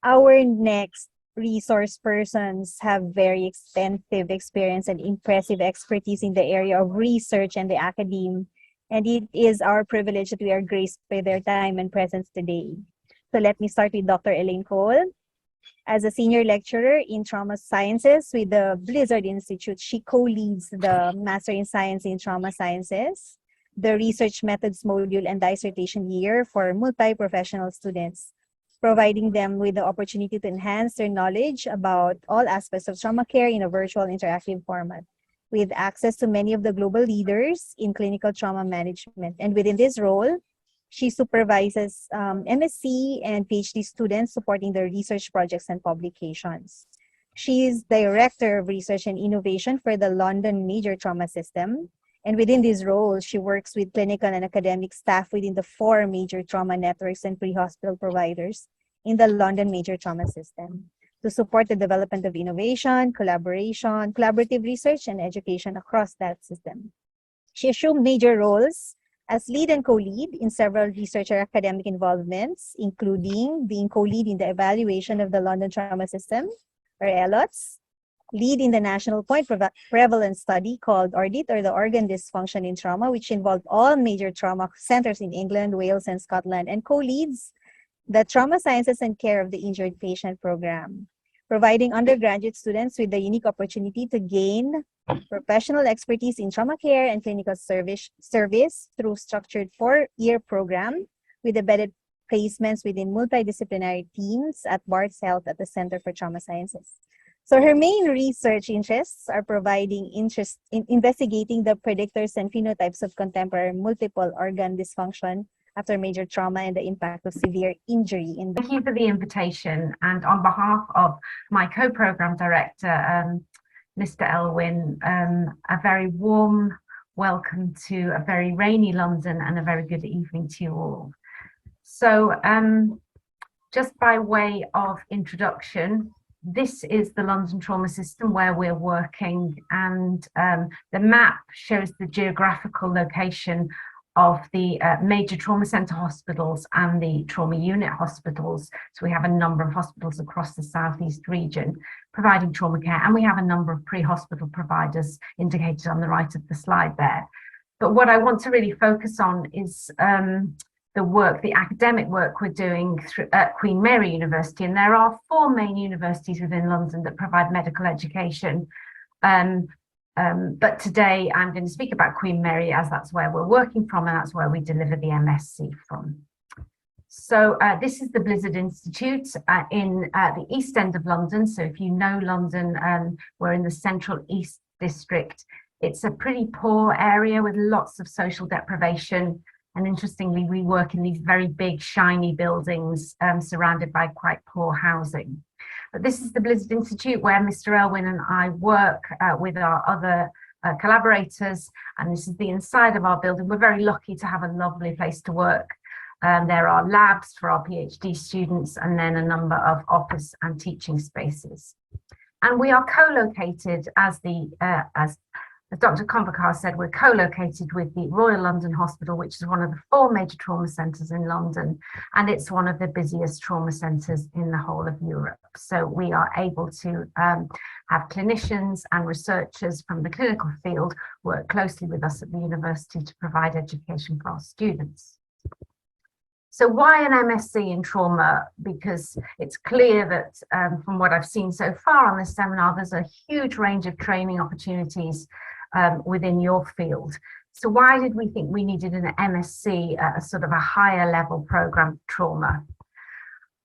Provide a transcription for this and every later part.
Our next resource persons have very extensive experience and impressive expertise in the area of research and the academe, and it is our privilege that we are graced by their time and presence today. So let me start with Dr. Elaine Cole. As a senior lecturer in trauma sciences with the Blizzard Institute, she co-leads the Master in Science in Trauma Sciences, the Research Methods module and dissertation year for multi-professional students, providing them with the opportunity to enhance their knowledge about all aspects of trauma care in a virtual interactive format, with access to many of the global leaders in clinical trauma management. And within this role, she supervises MSc and PhD students supporting their research projects and publications. She is Director of Research and Innovation for the London Major Trauma System. And within this role, she works with clinical and academic staff within the 4 major trauma networks and pre-hospital providers in the London Major Trauma System to support the development of innovation, collaboration, collaborative research, and education across that system. She assumed major roles as lead and co-lead in several research or academic involvements, including being co-lead in the evaluation of the London Trauma System, or ELOTS, lead in the National Point Prevalence Study called ORDIT, or the Organ Dysfunction in Trauma, which involved all major trauma centers in England, Wales, and Scotland, and co-leads the Trauma Sciences and Care of the Injured Patient program, providing undergraduate students with the unique opportunity to gain professional expertise in trauma care and clinical service through structured 4-year program with embedded placements within multidisciplinary teams at Barts Health at the Center for Trauma Sciences. So her main research interests are providing interest in investigating the predictors and phenotypes of contemporary multiple organ dysfunction after major trauma and the impact of severe injury. Thank you for the invitation, and on behalf of my co-program director, Mr. Elwin, a very warm welcome to a very rainy London and a very good evening to you all. So just by way of introduction, this is the London Trauma System where we're working, and the map shows the geographical location of the major trauma centre hospitals and the trauma unit hospitals. So we have a number of hospitals across the southeast region providing trauma care, and we have a number of pre-hospital providers indicated on the right of the slide there. But what I want to really focus on is the academic work we're doing at Queen Mary University, and there are 4 main universities within London that provide medical education. But today I'm going to speak about Queen Mary, as that's where we're working from and that's where we deliver the MSc from. So this is the Blizzard Institute in the East End of London. So if you know London, we're in the Central East District. It's a pretty poor area with lots of social deprivation. And interestingly, we work in these very big, shiny buildings surrounded by quite poor housing. But this is the Blizzard Institute where Mr. Elwin and I work with our other collaborators. And this is the inside of our building. We're very lucky to have a lovely place to work. There are labs for our PhD students and then a number of office and teaching spaces. And we are co-located, as Dr. Convaccar said, we're co-located with the Royal London Hospital, which is one of the 4 major trauma centres in London, and it's one of the busiest trauma centres in the whole of Europe. So we are able to have clinicians and researchers from the clinical field work closely with us at the university to provide education for our students. So why an MSc in trauma? Because it's clear that from what I've seen so far on this seminar, there's a huge range of training opportunities within your field. So why did we think we needed an MSc, a sort of a higher level program for trauma?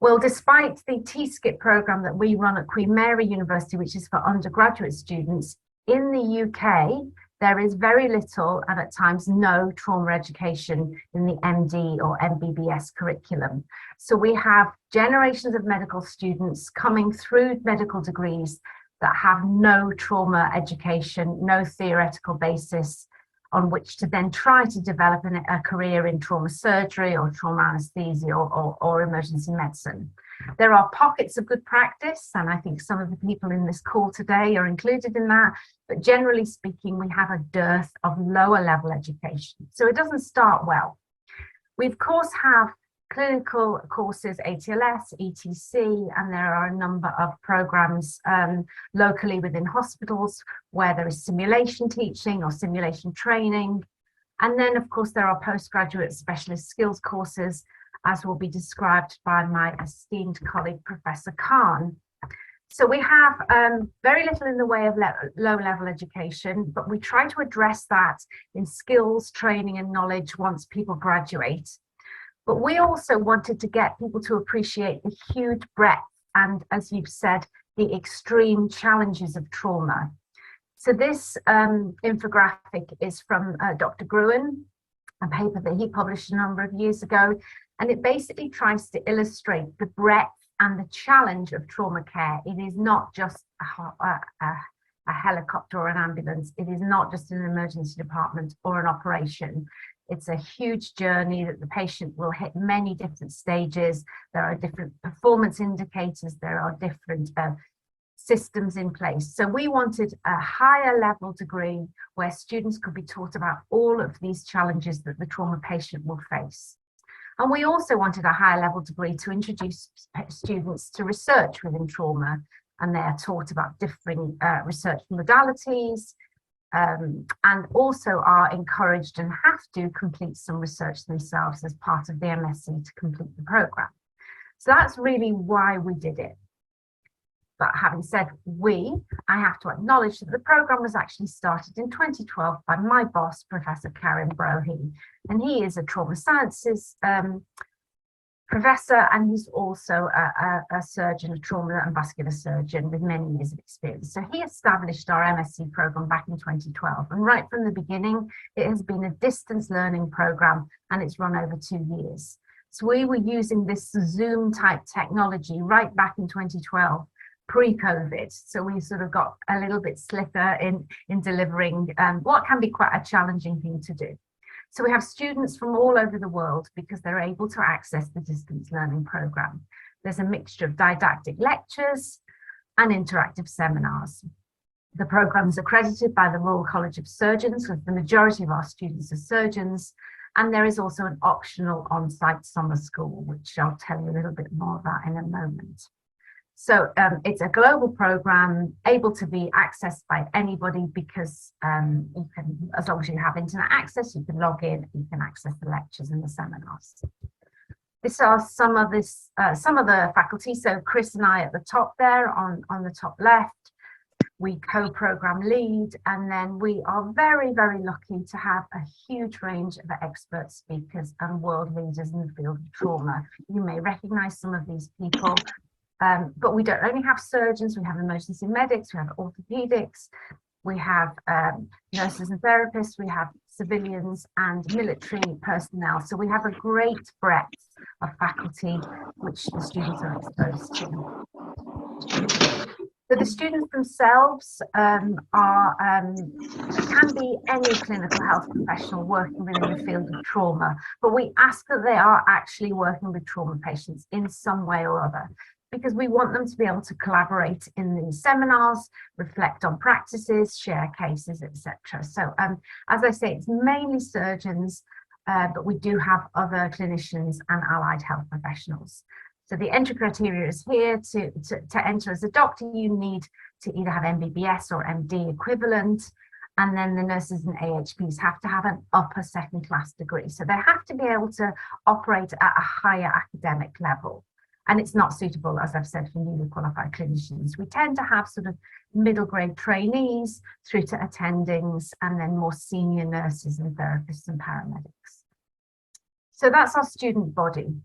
Well, despite the TSCIP program that we run at Queen Mary University, which is for undergraduate students, in the UK, there is very little and at times no trauma education in the MD or MBBS curriculum. So we have generations of medical students coming through medical degrees that have no trauma education, no theoretical basis on which to then try to develop a career in trauma surgery or trauma anesthesia or emergency medicine. There are pockets of good practice, and I think some of the people in this call today are included in that, but generally speaking, we have a dearth of lower level education. So it doesn't start well. We of course have clinical courses, ATLS, ETC, and there are a number of programs locally within hospitals where there is simulation teaching or simulation training. And then, of course, there are postgraduate specialist skills courses, as will be described by my esteemed colleague, Professor Khan. So we have very little in the way of low-level education, but we try to address that in skills, training, and knowledge once people graduate. But we also wanted to get people to appreciate the huge breadth and, as you've said, the extreme challenges of trauma. So this infographic is from Dr. Gruen, a paper that he published a number of years ago, and it basically tries to illustrate the breadth and the challenge of trauma care. It is not just a helicopter or an ambulance. It is not just an emergency department or an operation. It's a huge journey that the patient will hit many different stages. There are different performance indicators. There are different systems in place. So we wanted a higher level degree where students could be taught about all of these challenges that the trauma patient will face. And we also wanted a higher level degree to introduce students to research within trauma, and they are taught about different research modalities, and also are encouraged and have to complete some research themselves as part of the MSc to complete the program. So that's really why we did it. But having said I have to acknowledge that the program was actually started in 2012 by my boss, Professor Karen Brohy, and he is a trauma sciences professor, and he's also a surgeon, a trauma and vascular surgeon with many years of experience. So he established our MSc program back in 2012, and right from the beginning, it has been a distance learning program, and it's run over 2 years. So we were using this Zoom type technology right back in 2012. Pre-COVID, so we sort of got a little bit slicker in delivering what can be quite a challenging thing to do. So we have students from all over the world because they're able to access the distance learning program. There's a mixture of didactic lectures and interactive seminars. The program is accredited by the Royal College of Surgeons, with the majority of our students are surgeons, and there is also an optional on-site summer school, which I'll tell you a little bit more about in a moment. So it's a global program able to be accessed by anybody because you can, as long as you have internet access, you can log in, you can access the lectures and the seminars. These are some of the faculty. So Chris and I at the top there on the top left, we co-program lead, and then we are very, very lucky to have a huge range of expert speakers and world leaders in the field of trauma. You may recognize some of these people. But we don't only have surgeons, we have emergency medics, we have orthopedics, we have nurses and therapists, we have civilians and military personnel. So we have a great breadth of faculty which the students are exposed to. So the students themselves can be any clinical health professional working within the field of trauma, but we ask that they are actually working with trauma patients in some way or other, because we want them to be able to collaborate in the seminars, reflect on practices, share cases, etc. So as I say, it's mainly surgeons, but we do have other clinicians and allied health professionals. So the entry criteria is here. To enter as a doctor, you need to either have MBBS or MD equivalent, and then the nurses and AHPs have to have an upper second class degree. So they have to be able to operate at a higher academic level. And it's not suitable, as I've said, for newly qualified clinicians. We tend to have sort of middle grade trainees through to attendings, and then more senior nurses and therapists and paramedics. So that's our student body.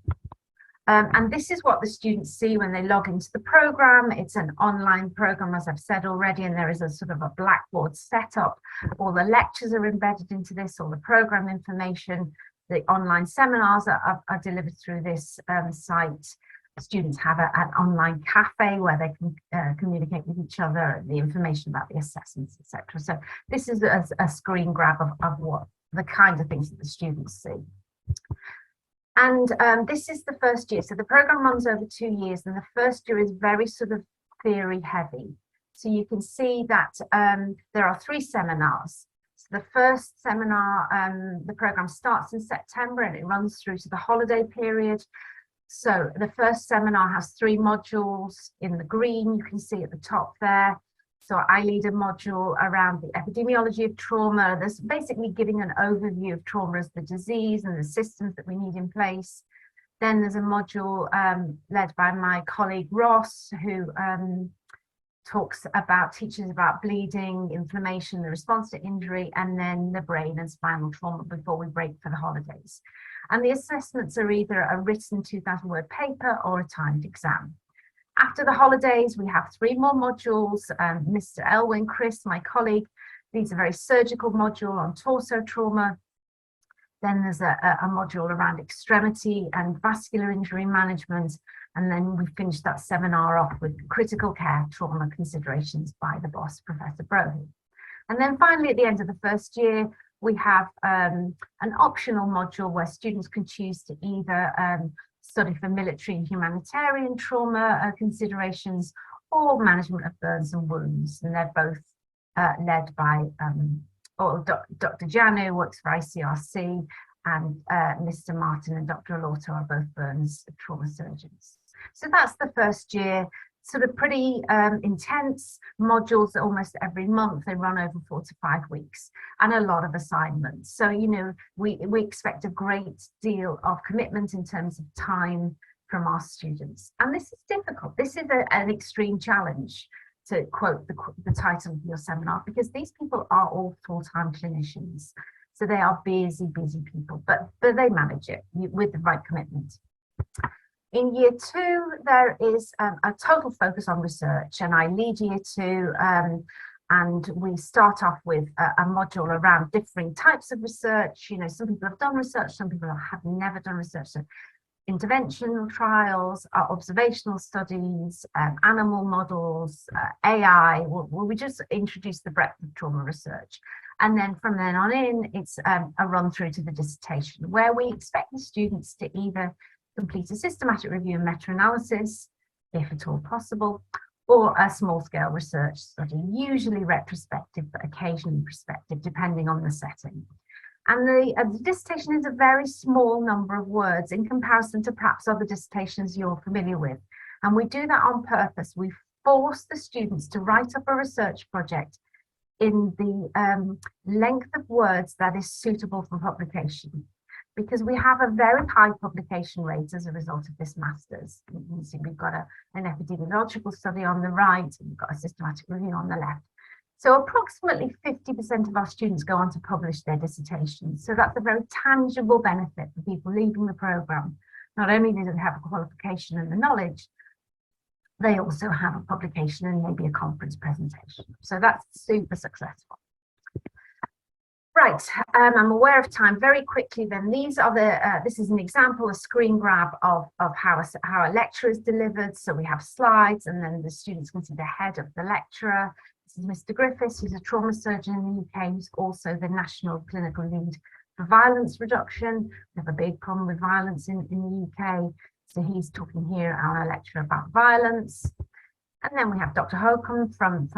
And this is what the students see when they log into the program. It's an online program, as I've said already, and there is a sort of a Blackboard setup. All the lectures are embedded into this, all the program information. The online seminars are delivered through this site. Students have an online cafe where they can communicate with each other, the information about the assessments, etc. So this is a screen grab of what the kind of things that the students see. And this is the first year. So the program runs over 2 years, and the first year is very sort of theory heavy. So you can see that there are 3 seminars. The first seminar, the program starts in September and it runs through to the holiday period. So the first seminar has 3 modules in the green, you can see at the top there. So I lead a module around the epidemiology of trauma. There's basically giving an overview of trauma as the disease and the systems that we need in place. Then there's a module led by my colleague Ross, who teaches about bleeding, inflammation, the response to injury, and then the brain and spinal trauma before we break for the holidays. And the assessments are either a written 2,000-word paper or a timed exam. After the holidays, we have 3 more modules. Mr. Elwin, Chris, my colleague, leads a very surgical module on torso trauma. Then there's a module around extremity and vascular injury management. And then we finished that seminar off with critical care trauma considerations by the boss, Professor Brohy. And then finally, at the end of the first year, we have an optional module where students can choose to either study for military and humanitarian trauma considerations or management of burns and wounds. And they're both led by Dr. Janu, works for ICRC, and Mr. Martin and Dr. Alorto are both burns trauma surgeons. So that's the first year, sort of pretty intense modules almost every month. They run over 4 to 5 weeks and a lot of assignments. So, you know, we expect a great deal of commitment in terms of time from our students. And this is difficult. This is an extreme challenge, to quote the title of your seminar, because these people are all full-time clinicians. So they are busy people, but they manage it with the right commitment. In year 2, there is a total focus on research, and I lead year 2, and we start off with a module around differing types of research. You know, some people have done research, some people have never done research. So interventional trials, observational studies, animal models, AI. We just introduce the breadth of trauma research. And then from then on in, it's a run through to the dissertation, where we expect the students to either complete a systematic review and meta-analysis, if at all possible, or a small-scale research study, usually retrospective, but occasionally prospective, depending on the setting. And the dissertation is a very small number of words in comparison to perhaps other dissertations you're familiar with. And we do that on purpose. We force the students to write up a research project in the length of words that is suitable for publication, because we have a very high publication rate as a result of this master's. You can see we've got an epidemiological study on the right, and we've got a systematic review on the left. So approximately 50% of our students go on to publish their dissertations. So that's a very tangible benefit for people leaving the programme. Not only do they have a qualification and the knowledge, they also have a publication and maybe a conference presentation. So that's super successful. Right, I'm aware of time. Very quickly then, these are this is an example, a screen grab of how a lecture is delivered. So we have slides, and then the students can see the head of the lecturer. This is Mr. Griffiths, who's a trauma surgeon in the UK, who's also the national clinical lead for violence reduction. We have a big problem with violence in the UK. So he's talking here on a lecture about violence. And then we have Dr. Holcomb from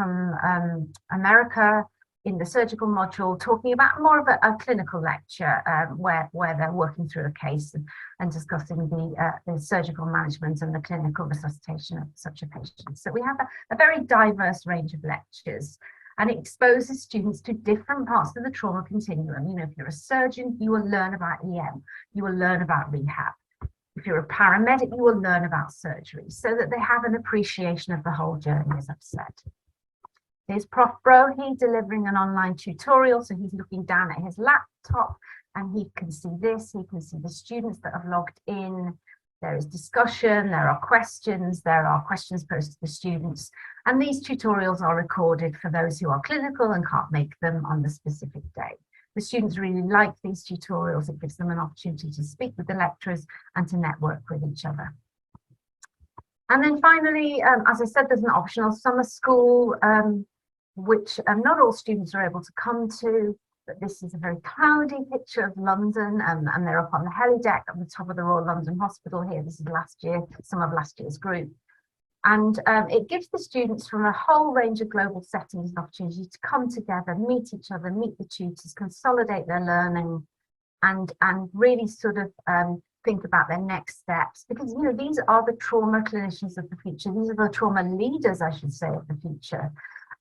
America in the surgical module, talking about more of a clinical lecture where they're working through a case and discussing the surgical management and the clinical resuscitation of such a patient. So we have a very diverse range of lectures, and it exposes students to different parts of the trauma continuum. You know, if you're a surgeon, you will learn about EM, you will learn about rehab. If you're a paramedic, you will learn about surgery, so that they have an appreciation of the whole journey, as I've said. Here's Prof. Brohy delivering an online tutorial. So he's looking down at his laptop and he can see this, he can see the students that have logged in. There is discussion, there are questions posed to the students. And these tutorials are recorded for those who are clinical and can't make them on the specific day. The students really like these tutorials. It gives them an opportunity to speak with the lecturers and to network with each other. And then finally, as I said, there's an optional summer school, which not all students are able to come to, but this is a very cloudy picture of London, and they're up on the heli deck at the top of the Royal London Hospital here. This is last year, some of last year's group. And it gives the students from a whole range of global settings an opportunity to come together, meet each other, meet the tutors, consolidate their learning, and really sort of think about their next steps. Because, you know, these are the trauma clinicians of the future. These are the trauma leaders, I should say, of the future.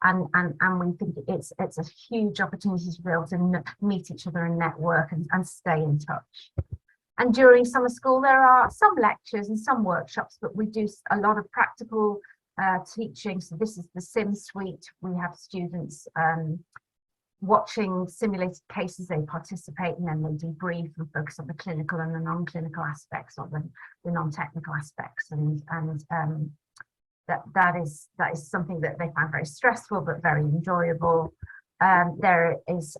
And we think it's a huge opportunity to be able to meet each other and network and stay in touch. And during summer school, there are some lectures and some workshops, but we do a lot of practical teaching. So this is the Sim Suite. We have students watching simulated cases, they participate, and then they debrief and focus on the clinical and the non-clinical aspects, or the non-technical aspects. And that is something that they find very stressful but very enjoyable. There is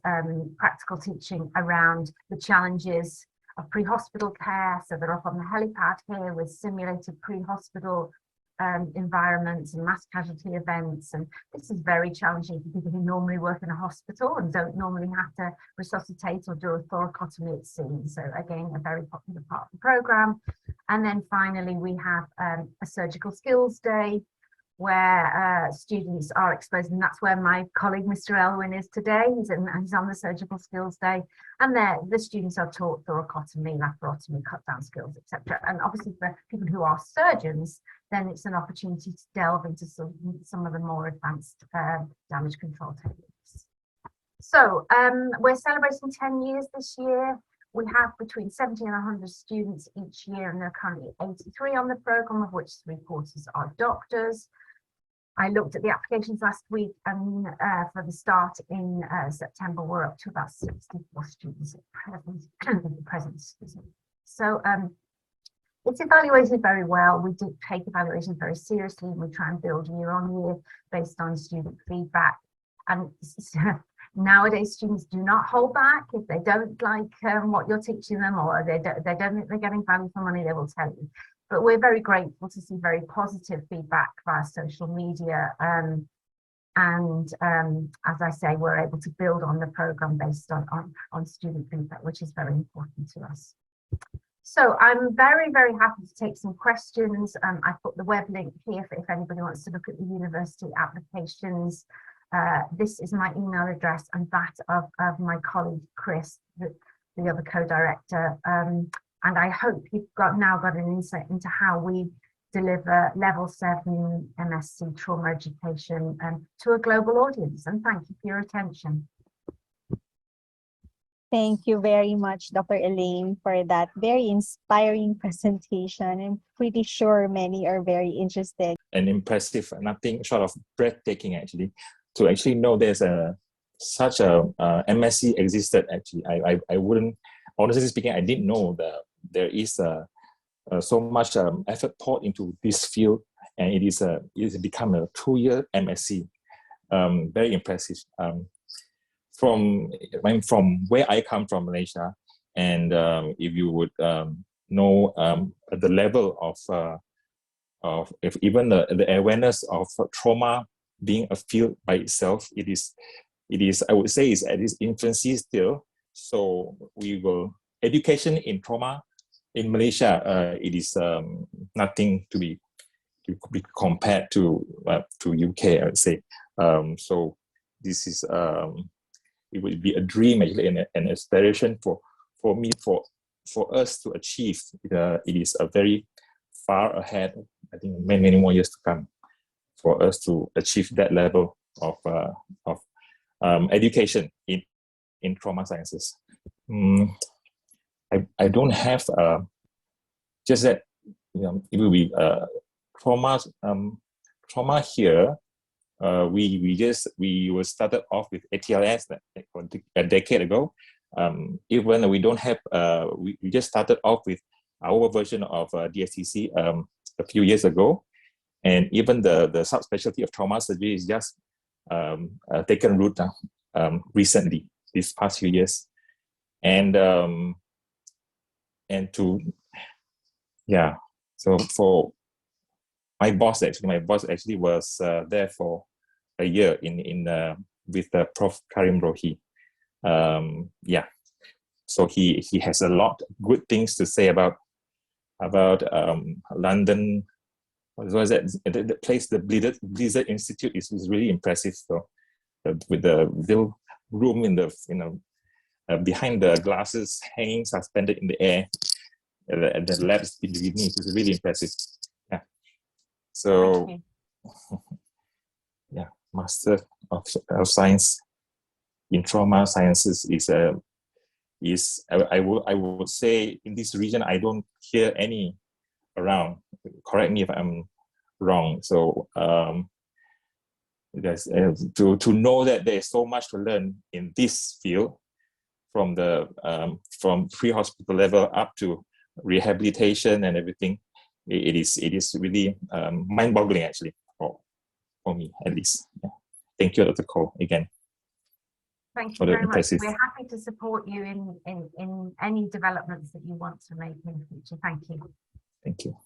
practical teaching around the challenges of pre-hospital care. So they're up on the helipad here with simulated pre-hospital environments and mass casualty events. And this is very challenging for people who normally work in a hospital and don't normally have to resuscitate or do a thoracotomy at sea. So again, a very popular part of the program. And then finally, we have a surgical skills day where students are exposed, and that's where my colleague Mr. Elwin is today. He's on the surgical skills day, and the students are taught thoracotomy, laparotomy, cut down skills, etc. And obviously for people who are surgeons, then it's an opportunity to delve into some of the more advanced damage control techniques. So we're celebrating 10 years this year. We have between 70 and 100 students each year, and there are currently 83 on the program, of which 3/4 are doctors. I looked at the applications last week, and for the start in September, we're up to about 64 students at present. So it's evaluated very well. We do take evaluations very seriously, and we try and build year on year based on student feedback. And nowadays, students do not hold back. If they don't like what you're teaching them, or they don't think they're getting value for money, they will tell you. But we're very grateful to see very positive feedback via social media. As I say, we're able to build on the program based on student feedback, which is very important to us. So I'm very, very happy to take some questions. I put the web link here if anybody wants to look at the university applications. This is my email address and that of my colleague Chris, the other co-director. And I hope you've now got an insight into how we deliver level 7 MSc trauma education to a global audience. And thank you for your attention. Thank you very much, Dr. Elaine, for that very inspiring presentation. I'm pretty sure many are very interested. And impressive, nothing short of breathtaking, actually, to actually know there's such a MSc existed. Actually, I wouldn't, honestly speaking, I didn't know that there is so much effort poured into this field, and it's become a 2-year MSc. Very impressive. From where I come from, Malaysia, and if you would know the level of if even the awareness of trauma being a field by itself, it is I would say is at its infancy still. So education in trauma in Malaysia, it is nothing to be compared to UK, I would say. So this is it would be a dream, actually, and an aspiration for me, for us to achieve. It is a very far ahead, I think many more years to come, for us to achieve that level of education in trauma sciences. I don't have just that, it will be trauma here. We were started off with ATLS a decade ago. Even we don't have, we just started off with our version of DSTC a few years ago, and even the subspecialty of trauma surgery is just taken root now recently, these past few years, and so for my boss actually was there for a year with Prof. Karim Rohi. So he has a lot of good things to say about London as well as that, the place, the Blizzard Institute is really impressive. So with the little room in the behind the glasses hanging suspended in the air, and the labs beneath is really impressive. Yeah. So yeah, Master of Science in Trauma Sciences is I would say in this region I don't hear any around. Correct me if I'm wrong. So because to know that there is so much to learn in this field, from the from pre-hospital level up to rehabilitation and everything, it is really mind-boggling actually for me at least. Yeah. Thank you, Dr. Cole, again. Thank you very much. We're happy to support you in any developments that you want to make in the future. Thank you. Thank you.